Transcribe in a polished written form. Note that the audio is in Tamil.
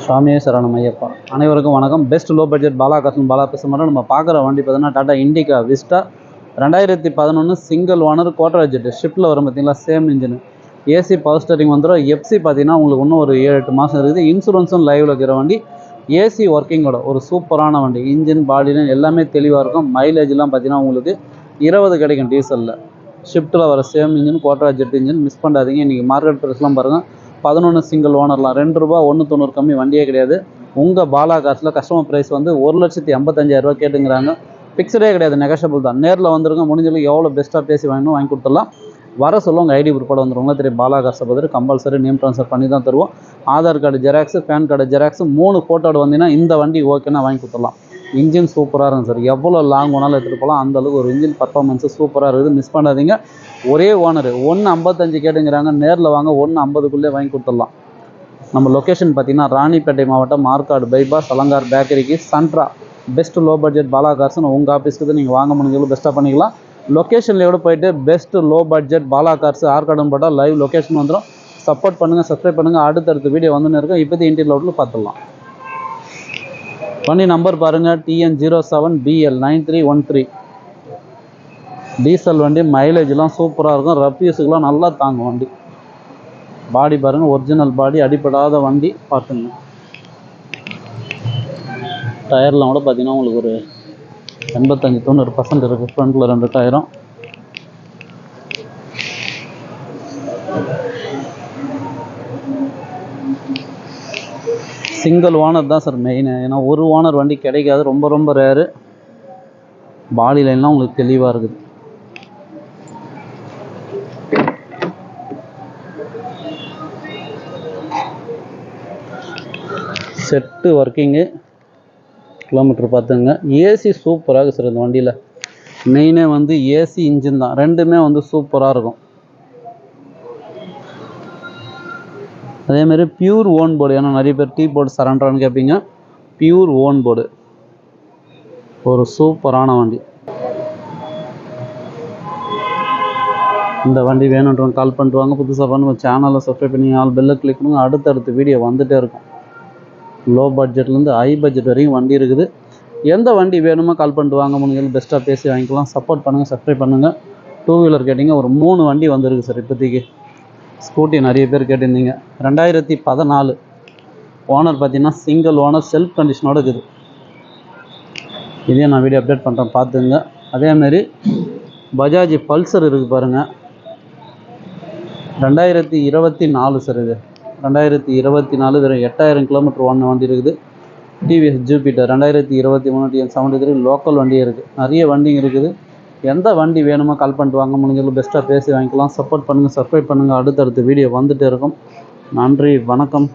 சுவாமியே சரணம் ஐயப்பா. அனைவருக்கும் வணக்கம். பெஸ்ட் லோ பட்ஜெட் பாலா பேச மாதிரி நம்ம பார்க்குற வண்டி பார்த்தீங்கன்னா Tata Indica Vista 2011 single owner Quadrajet ஷிஃப்ட்டில் வரும். பார்த்தீங்களா, same engine, AC power steering வந்துடும். எஃப்சி பார்த்தீங்கன்னா உங்களுக்கு இன்னும் ஒரு 7-8 மாதம் இருக்குது. இன்சூரன்ஸும் லைவில் இருக்கிற வண்டி, ஏசி ஒர்க்கிங்கோட ஒரு சூப்பரான வண்டி. இன்ஜின் பாடிலாம் எல்லாமே தெளிவாக இருக்கும். மைலேஜ்லாம் பார்த்தீங்கன்னா உங்களுக்கு 20 கிடைக்கும் டீசலில். ஷிஃப்ட்டில் வர same engine Quadrajet engine, miss பண்ணாதீங்க. இன்றைக்கி மார்க்கெட் ப்ரைஸ்லாம் பாருங்கள், 11 சிங்கிள் ஓனர்லாம் ₹2 190 கம்மி வண்டியே கிடையாது. உங்கள் பாலா காசில் கஸ்டமர் ப்ரைஸ் வந்து 1,85,000 கேட்டுங்கிறாங்க. ஃபிக்ஸடே கிடையாது, நெகஷபிள் தான். நேரில் வந்துருங்க, முடிஞ்சளவுக்கு எவ்வளோ பெஸ்ட்டாக பேசி வாங்கி கொடுத்துடலாம். வர சொல்ல உங்கள் ஐடி ப்ரூஃபோட வந்துருவாங்க. தெரியும், பாலா காசை பார்த்துட்டு கம்பல்சரி நேம் ட்ரான்ஸ்ஃபர் பண்ணி தான் தருவோம். Aadhaar card xerox, PAN card xerox 3 ஃபோட்டோடு வந்தீங்கன்னா இந்த வண்டி ஓகேனா வாங்கி கொடுத்துடலாம். இன்ஜின் சூப்பராக இருக்கும் சார். எவ்வளோ லாங் வேணாலும் எடுத்துகிட்டு போகலாம். அந்தளவுக்கு ஒரு இன்ஜின் பர்ஃபார்மன்ஸு சூப்பராக இருக்குது. மிஸ் பண்ணாதீங்க. ஒரே ஓனர் 1,55 கேட்டுங்கிறாங்க. நேரில் வாங்க, 1,50க்குள்ளே வாங்கி கொடுத்துடலாம். நம்ம லொக்கேஷன் பார்த்திங்கன்னா ராணிப்பேட்டை மாவட்டம், மார்க்காடு பைபாஸ், அலங்கார் பேக்கரிக்கு சன்ட்ரா. பெஸ்ட் லோ பட்ஜெட் பாலா கார்ஸ்னு உங்கள் ஆஃபீஸ்க்கு நீங்கள் வாங்க முடிஞ்சளவு பெஸ்ட்டாக பண்ணிக்கலாம். லொக்கேஷன்லேயோட போய்ட்டு best low budget Bala cars ஆர்கார்டுன்னு போட்டால் லைவ் லொக்கேஷன் வந்துடும். சப்போர்ட் பண்ணுங்கள், சப்ஸ்கிரைப் பண்ணுங்கள். அடுத்தடுத்த வீடியோ வந்துன்னு இருக்கும். இப்போதைக்கு இன்டீரியர் அவுட்ல பார்த்துடலாம். வண்டி நம்பர் பாருங்கள், TN07BL9313. டீசல் வண்டி, மைலேஜ்லாம் சூப்பராக இருக்கும். ரஃப்யூஸுக்கெலாம் நல்லா தாங்கும் வண்டி. பாடி பாருங்கள், ஒரிஜினல் பாடி, அடிப்படாத வண்டி. பார்த்துங்க, டயர்லாம் கூட பார்த்தீங்கன்னா உங்களுக்கு ஒரு 85-90% இருக்குது. ஃப்ரண்ட்டில் 2 டயரும். சிங்கிள் ஓனர் தான் சார் மெயின். ஏன்னா ஒரு ஓனர் வண்டி கிடைக்காது, ரொம்ப ரொம்ப ரேரு. பாடி லைன்லாம் உங்களுக்கு தெளிவாக இருக்குது. செட்டு ஒர்க்கிங்கு, கிலோமீட்டர் பார்த்துங்க. ஏசி சூப்பராக இருக்குது சார் இந்த வண்டியில். மெயினே வந்து ஏசி இன்ஜின் தான், ரெண்டுமே வந்து சூப்பராக இருக்கும். அதேமாதிரி பியூர் ஓன் போர்டு. ஏன்னா நிறைய பேர் டீ போர்டு சரண்டரான்னு கேட்பீங்க. பியூர் ஓன் போர்டு, ஒரு சூப்பரான வண்டி. இந்த வண்டி வேணுன்றவங்க கால் பண்ணிட்டு புதுசாக பண்ணுங்க. சேனலை சப்ஸ்கிரைப் பண்ணி ஆல் பெல்லை கிளிக் பண்ணுங்க. அடுத்தடுத்த வீடியோ வந்துகிட்டே இருக்கும். லோ பட்ஜெட்லேருந்து ஹை பட்ஜெட் வரைக்கும் வண்டி இருக்குது. எந்த வண்டி வேணுமோ கால் பண்ணிட்டு வாங்க, முடிஞ்சது பெஸ்ட்டாக பேசி வாங்கிக்கலாம். சப்போர்ட் பண்ணுங்கள், சப்ஸ்கிரைப் பண்ணுங்கள். 2 வீலர் கேட்டிங்க, ஒரு 3 வண்டி வந்துருக்கு சார் இப்போதைக்கு. ஸ்கூட்டி நிறைய பேர் கேட்டிருந்தீங்க. 2014 ஓனர் பார்த்தீங்கன்னா சிங்கிள் ஓனர், செல்ஃப் கண்டிஷனோடு இருக்குது. இதையும் நான் வீடியோ அப்டேட் பண்ணுறேன், பார்த்துங்க. அதேமாரி பஜாஜ் பல்சர் இருக்குது பாருங்கள், 2024 சார். இது 2024, வெறும் 8000 கிலோமீட்டர் ஓடின வண்டி இருக்குது. டிவிஎஸ் ஜூபிட்டர் 2023 TN73 லோக்கல் வண்டி இருக்குது. நிறைய வண்டிங்க இருக்குது. எந்த வண்டி வேணுமோ கால் பண்ணிட்டு வாங்க, முடிஞ்சளவு பெஸ்ட்டாக பேசி வாங்கிக்கலாம். சப்போர்ட் பண்ணுங்கள், சப்ஸ்கிரைப் பண்ணுங்கள். அடுத்தடுத்த வீடியோ வந்துகிட்டே இருக்கும். நன்றி, வணக்கம்.